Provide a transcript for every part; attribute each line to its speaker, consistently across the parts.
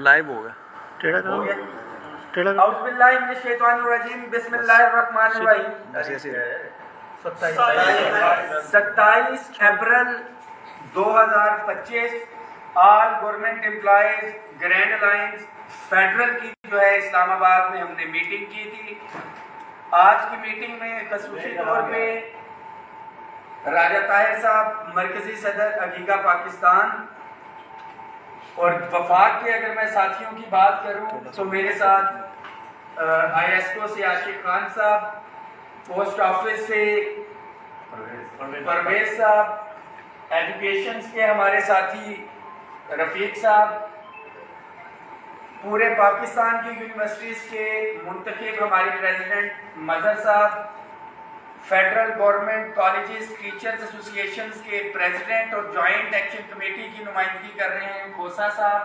Speaker 1: Live होगा।
Speaker 2: टेढ़ा करो, टेढ़ा करो।
Speaker 3: औज़ुबिल्लाहि मिनश शैतानिर रजीम, बिस्मिल्लाहिर रहमानिर रहीम। 27 अप्रैल 2025 all government employees grand alliance federal की जो है इस्लामाबाद में हमने मीटिंग की थी। आज की मीटिंग में खसूसी तौर पे राजा ताहिर साहब मरकजी सदर अगीगा पाकिस्तान और वफाक के अगर मैं साथियों की बात करूं तो मेरे साथ ISO से आशिक खान साहब, पोस्ट ऑफिस से परवेज साहब, एजुकेशन के हमारे साथी रफीक साहब, पूरे पाकिस्तान की यूनिवर्सिटीज़ के मुंतखब हमारे प्रेसिडेंट मजहर साहब, federal government colleges teachers association के प्रेसिडेंट और जॉइंट एक्शन कमेटी की नुमाइंदगी कर रहे हैं खोसा साहब,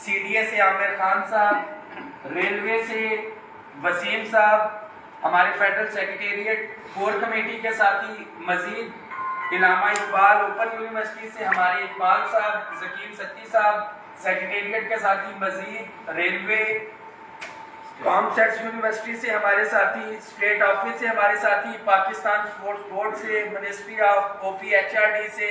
Speaker 3: CDA से आमिर खान साहब, रेलवे से वसीम साहब, हमारे फेडरल सेक्रेटेरिएट कोर कमेटी के साथी मजीद इलामा इकबाल ओपन यूनिवर्सिटी से हमारे इकबाल साहब, जकीम सत्ती साहब, सेक्रेटेरिएट के साथी मजीद रेलवे कॉमसेट्स यूनिवर्सिटी से हमारे साथी, स्टेट ऑफिस से हमारे साथी, पाकिस्तान स्पोर्ट्स बोर्ड से, मिनिस्ट्री ऑफ OPHRD से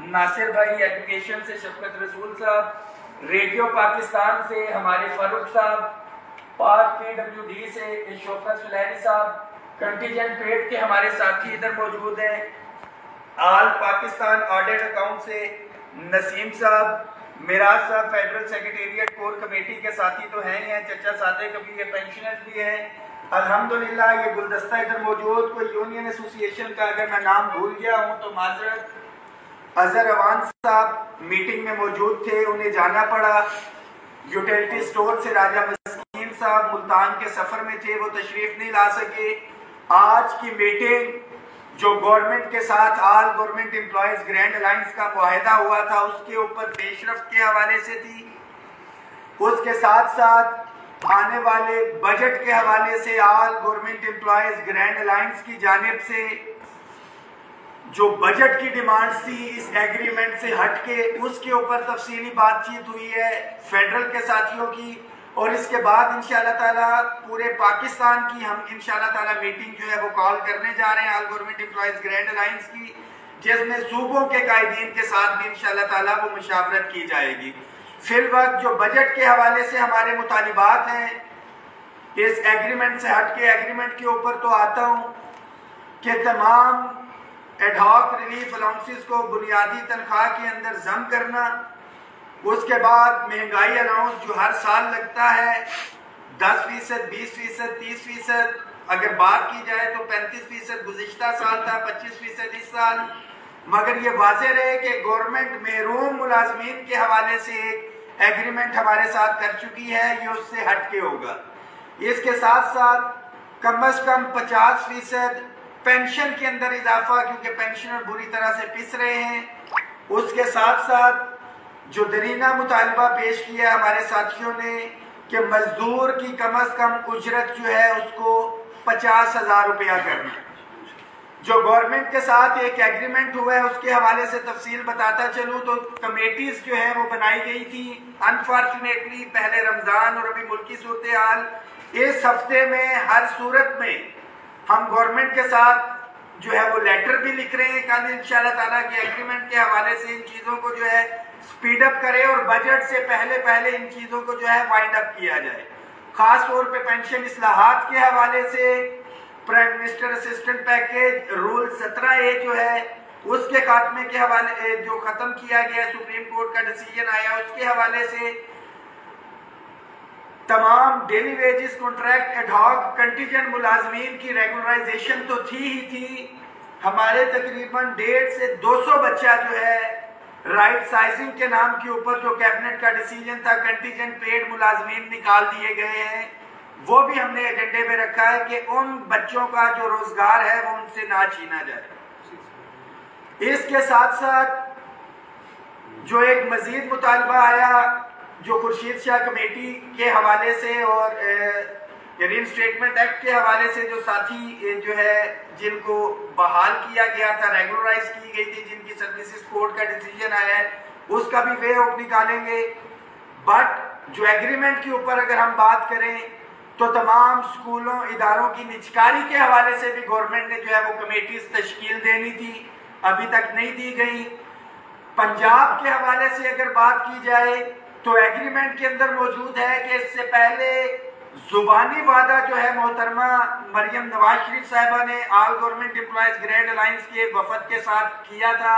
Speaker 3: नासिर भाई, एजुकेशन से शफकत रसूल साहब, रेडियो पाकिस्तान से हमारे फारूक साहब, पाक KWD से शौकत सुलैनी साहब, कंटीजेंट पेड के हमारे साथी इधर मौजूद हैं, आल पाकिस्तान ऑडिट अकाउंट से नसीम साहब, मिराज साहब फेडरल सेक्रेटेरिएट कोर कमेटी के साथी तो हैं ही हैं, चचा सादे कभी ये पेंशनर्स भी हैं अल्हम्दुलिल्लाह। ये गुलदस्ता इधर मौजूद, कोई यूनियन एसोसिएशन का अगर मैं नाम भूल गया हूँ तो माजरत। अजहर अवान साहब मीटिंग में मौजूद थे, उन्हें जाना पड़ा। यूटिलिटी स्टोर से राजा मस्कीन साहब मुल्तान के सफर में थे, वो तशरीफ नहीं ला सके। आज की मीटिंग जो गवर्नमेंट के साथ all government employees grand alliance का मुआहिदा हुआ था उसके ऊपर पेशरफ्त के हवाले से थी। उसके साथ साथ आने वाले बजट के हवाले से all government employees grand alliance की जानिब से जो बजट की डिमांड्स थी इस एग्रीमेंट से हटके उसके ऊपर तफसीली बातचीत हुई है फेडरल के साथियों की। और इसके बाद इंशाअल्लाह ताला पूरे पाकिस्तान की हम इंशाअल्लाह ताला मीटिंग जो है वो कॉल करने जा रहे हैं all government employees grand alliance की, जिसमें सूबों के कायदीन के साथ भी इंशाअल्लाह ताला वो मुशावरत की जाएगी। फिल वक्त जो बजट के हवाले से हमारे मुतालिबात हैं इस एग्रीमेंट से हट के एग्रीमेंट के ऊपर तो आता हूँ कि तमाम एडहॉक रिलीफ अलाउंसेस को बुनियादी तनख्वाह के अंदर जम करना, उसके बाद महंगाई अलाउंस जो हर साल लगता है 10%, 20%, 30%, अगर बात की जाए तो 35% गुज़िश्ता साल था, 25% इस साल। मगर ये वाज़ेह रहे कि गवर्नमेंट महरूम मुलाजमीन के हवाले से एक एग्रीमेंट हमारे साथ कर चुकी है, ये उससे हट के होगा। इसके साथ साथ कम अज कम 50% पेंशन के अंदर इजाफा, क्योंकि पेंशनर बुरी तरह से पिस रहे हैं। उसके साथ साथ जो दरीना मुतालबा पेश किया हमारे साथियों ने कि मजदूर की कम अज कम उजरत जो है उसको 50,000 रुपया करना। जो गवर्नमेंट के साथ एक एग्रीमेंट हुआ है उसके हवाले से तफसील बताता चलूँ तो कमेटीज जो है वो बनाई गई थी। अनफॉर्चुनेटली पहले रमजान और अभी मुल्की सूरत हाल, इस हफ्ते में हर सूरत में हम गवर्नमेंट के साथ जो है वो लेटर भी लिख रहे हैं। कल इंशाअल्लाह ताला के एग्रीमेंट के हवाले से इन चीज़ों को जो है स्पीड अप करें और बजट से पहले इन चीज़ों को जो है वाइंड अप किया जाए। खास तौर पे पेंशन इस्लाहात के हवाले से prime minister assistant package rule 17A जो है उसके खात्मे के हवाले जो खत्म किया गया, सुप्रीम कोर्ट का डिसीजन आया, उसके हवाले से तमाम daily wages contract ad hoc contingent मुलाजमीन की रेगुलराइजेशन तो थी ही थी। हमारे तकरीबन 150 से 200 बच्चा जो है राइट साइजिंग के नाम के ऊपर जो कैबिनेट का डिसीजन था कंटीजेंट पेड मुलाजमीन निकाल दिए गए हैं, वो भी हमने एजेंडे में रखा है कि उन बच्चों का जो रोजगार है वो उनसे ना छीना जाए। इसके साथ साथ जो एक मजीद मुतालबा आया जो खुर्शीद शाह कमेटी के हवाले से और रीइंस्टेटमेंट एक्ट के हवाले से जो साथी जो है जिनको बहाल किया गया था, रेगुलराइज की गई थी, जिनकी सर्विसेज कोर्ट का डिसीजन आया है, उसका भी वे ऑफ निकालेंगे। बट जो एग्रीमेंट के ऊपर अगर हम बात करें तो तमाम स्कूलों इदारों की निजकारी के हवाले से भी गवर्नमेंट ने जो है वो कमेटीज तश्कील देनी थी, अभी तक नहीं दी गई। पंजाब के हवाले से अगर बात की जाए तो एग्रीमेंट के अंदर मौजूद है कि इससे पहले जुबानी वादा जो है मोहतरमा मरियम नवाज शरीफ साहिबा ने all government employees grand alliance के वफद के साथ किया था,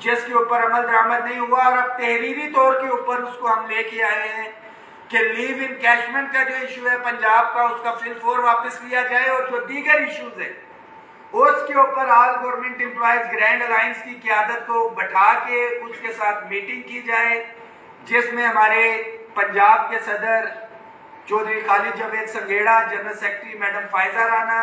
Speaker 3: जिसके ऊपर अमल दरामद नहीं हुआ और अब तहरीरी तौर के ऊपर उसको हम लेके आए हैं कि लीव इनकैशमेंट का जो इशू है पंजाब का, उसका फिलफोर वापस लिया जाए और जो दीगर इशूज है उसके ऊपर all government employees grand alliance की क़यादत को बैठा के उसके साथ मीटिंग की जाए, जिसमें हमारे पंजाब के सदर Chaudhry Khalid Javed Sanghera, general secretary madam Faiza Rana,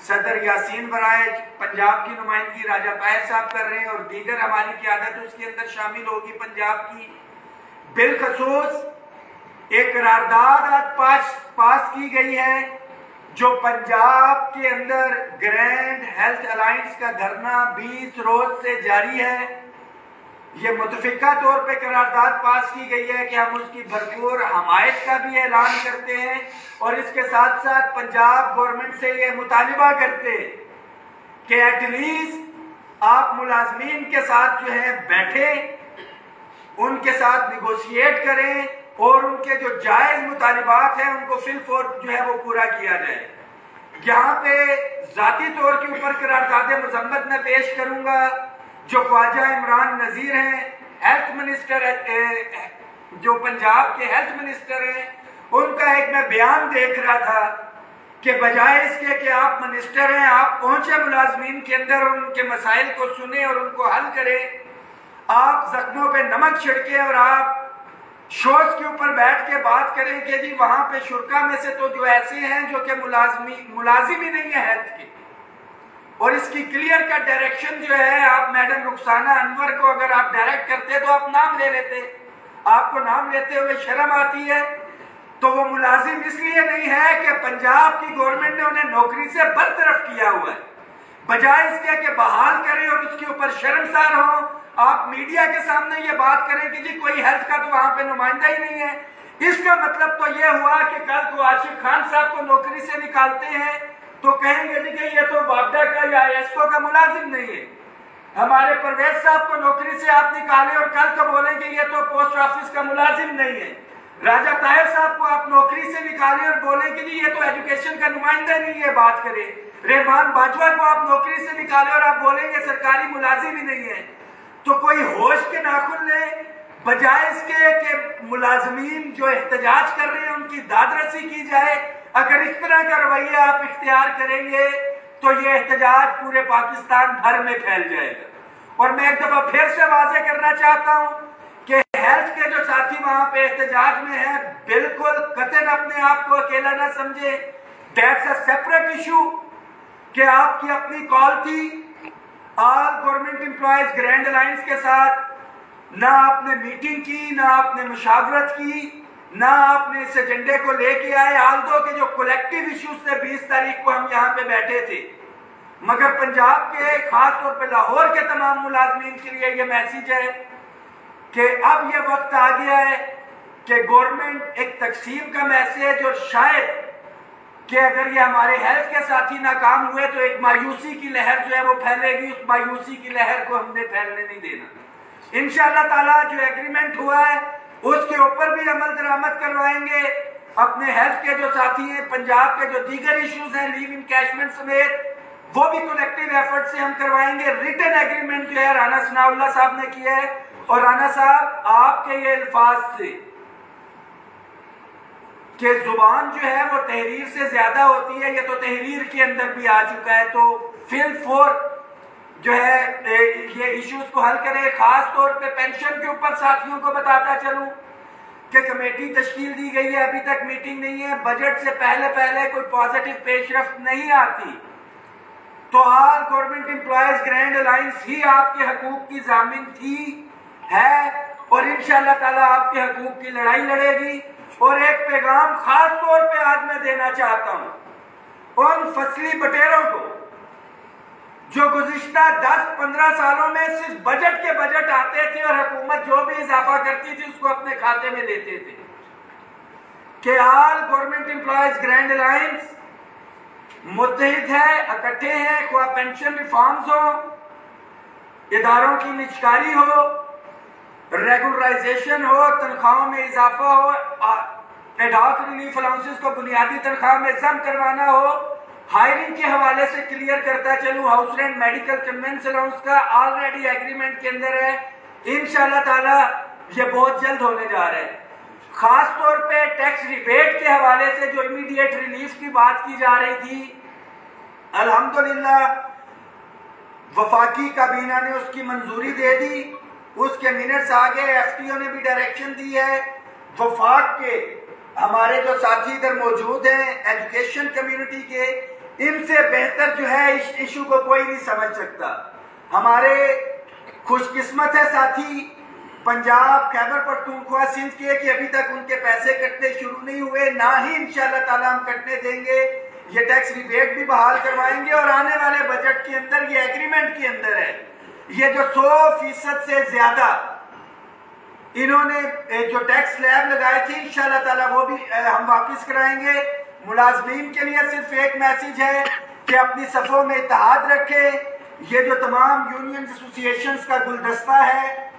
Speaker 3: सदर यासीन बराए, पंजाब की नुमाइंदगी राजा ताहिर साहब कर रहे हैं और दीगर हमारी क़यादत उसके अंदर शामिल होगी पंजाब की। बिलखसूस एक करारदाद आज पास की गई है जो पंजाब के अंदर ग्रैंड हेल्थ अलायंस का धरना 20 रोज से जारी है। ये मुतफिका तौर पे करारदाद पास की गई है कि हम उसकी भरपूर हमायत का भी ऐलान करते हैं और इसके साथ साथ पंजाब गवर्नमेंट से ये मुतालिबा करते हैं कि एटलीस्ट आप मुलाजमीन के साथ जो है बैठे, उनके साथ निगोशिएट करें और उनके जो जायज मुतालिबात हैं उनको फिलफौर जो है वो पूरा किया जाए। यहाँ पे जाती तौर के ऊपर करारदाद मजम्मत में पेश करूंगा जो ख्वाजा इमरान नजीर हैं, हेल्थ मिनिस्टर, जो पंजाब के हेल्थ मिनिस्टर हैं, उनका एक मैं बयान देख रहा था कि बजाय इसके कि आप मिनिस्टर हैं, आप पहुंचे मुलाजमीन के अंदर और उनके मसाइल को सुने और उनको हल करें, आप जख्मों पे नमक छिड़के और आप शोज के ऊपर बैठ के बात करें कि जी वहां पे शुरा में से तो जो ऐसे हैं जो कि मुलाजिम ही नहीं है हेल्थ के, और इसकी क्लियर का डायरेक्शन जो है आप मैडम रुखसाना अनवर को अगर आप डायरेक्ट करते तो आप नाम ले लेते, आपको नाम लेते हुए शर्म आती है। तो वो मुलाजिम इसलिए नहीं है कि पंजाब की गवर्नमेंट ने उन्हें नौकरी से बरतरफ किया हुआ है, बजाय इसके कि बहाल करें और उसके ऊपर शर्मसार हो, आप मीडिया के सामने ये बात करें कि जी कोई हेल्थ का तो वहां पे नुमाइंदा ही नहीं है। इसका मतलब तो ये हुआ कि कल को आशिफ खान साहब को नौकरी से निकालते हैं तो कहेंगे जी कि ये तो वापडा का या एसको का मुलाजिम नहीं है। हमारे परवेज साहब को नौकरी से आप निकाले और कल को बोलेंगे ये तो पोस्ट ऑफिस का मुलाजिम नहीं है। राजा ताहिर साहब को आप नौकरी से निकाले और बोले कि जी ये तो एजुकेशन का नुमाइंदा नहीं है, बात करें। रहमान बाजवा को आप नौकरी से निकाले और आप बोलेंगे सरकारी मुलाजिम ही नहीं है। तो कोई होश के नाखुन ले, बजाय इसके कि मुलाजमीन जो एहतजाज कर रहे हैं उनकी दादरसी की जाए। अगर इस तरह का रवैया आप इख्तियार करेंगे तो ये एहतजाज पूरे पाकिस्तान भर में फैल जाएगा। और मैं एक दफा फिर से वाजे करना चाहता हूं कि हेल्थ के जो साथी वहां पे एहतजाज में है, बिल्कुल कतई अपने आप को अकेला ना समझे। दैट्स अ सेपरेट इशू कि आपकी अपनी कॉल थी all government employees grand alliance के साथ, ना आपने मीटिंग की, ना आपने मुशावरत की, ना आपने इस एजेंडे को लेके आए। आल्दो के जो कलेक्टिव इश्यूज थे 20 तारीख को हम यहाँ पे बैठे थे, मगर पंजाब के खास तौर पे लाहौर के तमाम मुलाजमीन के लिए ये मैसेज है कि अब ये वक्त आ गया है कि गवर्नमेंट एक तकसीम का मैसेज, और शायद कि अगर ये हमारे हेल्थ के साथी नाकाम हुए तो एक मायूसी की लहर जो है वो फैलेगी। उस मायूसी की लहर को हमने फैलने नहीं देना। इंशाअल्लाह ताला जो एग्रीमेंट हुआ है उसके ऊपर भी अमल दरामद करवाएंगे। अपने हेल्थ के जो साथी हैं, पंजाब के जो दीगर इश्यूज हैं लीव इनकैशमेंट समेत, वो भी कलेक्टिव एफर्ट से हम करवाएंगे। रिटन एग्रीमेंट जो है राना सनाउल्लाह साहब ने किया है, और राना साहब आपके ये अल्फाज से कि जुबान जो है वो तहरीर से ज्यादा होती है, ये तो तहरीर के अंदर भी आ चुका है। तो फिलफोर जो है ये इश्यूज को हल करें। खास तौर पे पेंशन के ऊपर साथियों को बताता चलूं कि कमेटी तश्कील दी गई है, अभी तक मीटिंग नहीं है। बजट से पहले कोई पॉजिटिव पेशरफ्त नहीं आती तो all government employees grand alliance ही आपके हकूक की जामिन थी, है, और इंशाअल्लाह ताला आपके हकूक की लड़ाई लड़ेगी। और एक पैगाम खास तौर पे आज मैं देना चाहता हूं उन फसली बटेरों को जो गुज़िश्ता 10-15 सालों में सिर्फ बजट के बजट आते थे और हुकूमत जो भी इजाफा करती थी उसको अपने खाते में लेते थे। कि all government employees grand alliance मुत्तहिद है, इकट्ठे हैं, ख्वाह पेंशन रिफॉर्म्स हो, इदारों की निजकारी हो, रेगुलराइजेशन हो, तनख्वाहों में इजाफा हो, एडहॉक रिलीफ अलाउंसेस को बुनियादी तनख्वाह में जम करवाना हो, हायरिंग के हवाले से क्लियर करता चलूं, house rent, medical, convince allowance का ऑलरेडी एग्रीमेंट के अंदर है, इंशाल्लाह ताला ये बहुत जल्द होने जा रहा है। खास तौर पे टैक्स रिबेट के हवाले से जो इमीडिएट रिलीफ की बात की जा रही थी, अल्हम्दुलिल्लाह वफाकी काबीना ने उसकी मंजूरी दे दी, उसके मिनट्स आ गए, एफटीओ ने भी डायरेक्शन दी है। वफाक के हमारे जो साथी इधर मौजूद हैं एजुकेशन कम्युनिटी के, इनसे बेहतर जो है इस इशू को कोई नहीं समझ सकता। हमारे खुशकिस्मत है साथी पंजाब, खैबर पख्तूनख्वा, सिंध के कि अभी तक उनके पैसे कटने शुरू नहीं हुए, ना ही इंशाल्लाह ताला हम कटने देंगे। ये टैक्स रिबेट भी बहाल करवाएंगे और आने वाले बजट के अंदर ये एग्रीमेंट के अंदर है, ये जो 100% से ज्यादा इन्होंने जो टैक्स स्लैब लगाए थे इंशाल्लाह ताला वो भी हम वापस कराएंगे। मुलाजमीन के लिए सिर्फ एक मैसेज है कि अपनी सफों में इत्तेहाद रखे। ये जो तमाम यूनियन एसोसिएशंस का गुलदस्ता है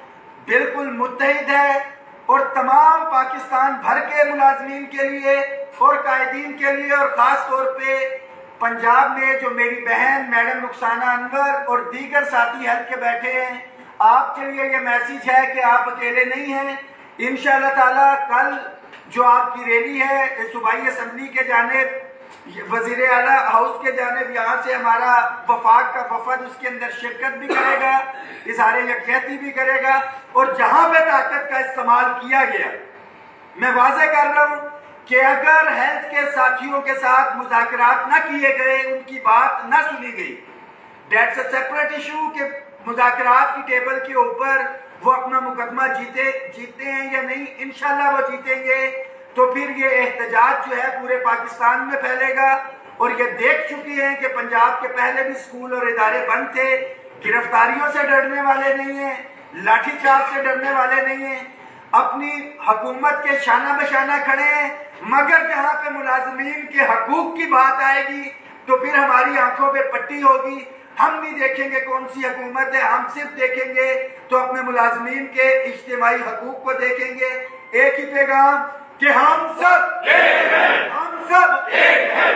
Speaker 3: बिल्कुल मुत्तहिद है और तमाम पाकिस्तान भर के मुलाजमीन के लिए और कायदीन के लिए, और खास तौर पे पंजाब में जो मेरी बहन मैडम रुखसाना अनवर और दीगर साथी हल के बैठे हैं, आपके लिए ये मैसेज है कि आप अकेले नहीं हैं। इंशाल्लाह ताला कल जो आपकी रैली है सूबाई असम्बली के जानिब, वजीर आला हाउस के जानिब, यहाँ से हमारा वफाक का वफद उसके अंदर शिरकत भी करेगा, इज़हार यकजहती भी करेगा, और जहां पे ताकत का इस्तेमाल किया गया, मैं वाज़ेह कर रहा हूँ कि अगर हेल्थ के साथियों के साथ मुज़ाकरात न किए गए, उनकी बात न सुनी गई, दैट्स अ सेपरेट इशू के मुज़ाकरात की टेबल के ऊपर वो अपना मुकदमा जीते हैं या नहीं, इंशाल्लाह वो जीतेंगे, तो फिर ये एहतजाज जो है पूरे पाकिस्तान में फैलेगा। और ये देख चुके हैं कि पंजाब के पहले भी स्कूल और इदारे बंद थे, गिरफ्तारियों से डरने वाले नहीं है, लाठीचार्ज से डरने वाले नहीं है, अपनी हुकूमत के शाना बशाना खड़े हैं। मगर जहां पे मुलाजमीन के हकूक की बात आएगी तो फिर हमारी आंखों पे पट्टी होगी। हम नहीं देखेंगे कौन सी हुकूमत है, हम सिर्फ देखेंगे तो अपने मुलाजमीन के इज्तिमाई हकूक को देखेंगे। एक ही पैगाम कि हम सब एक हैं।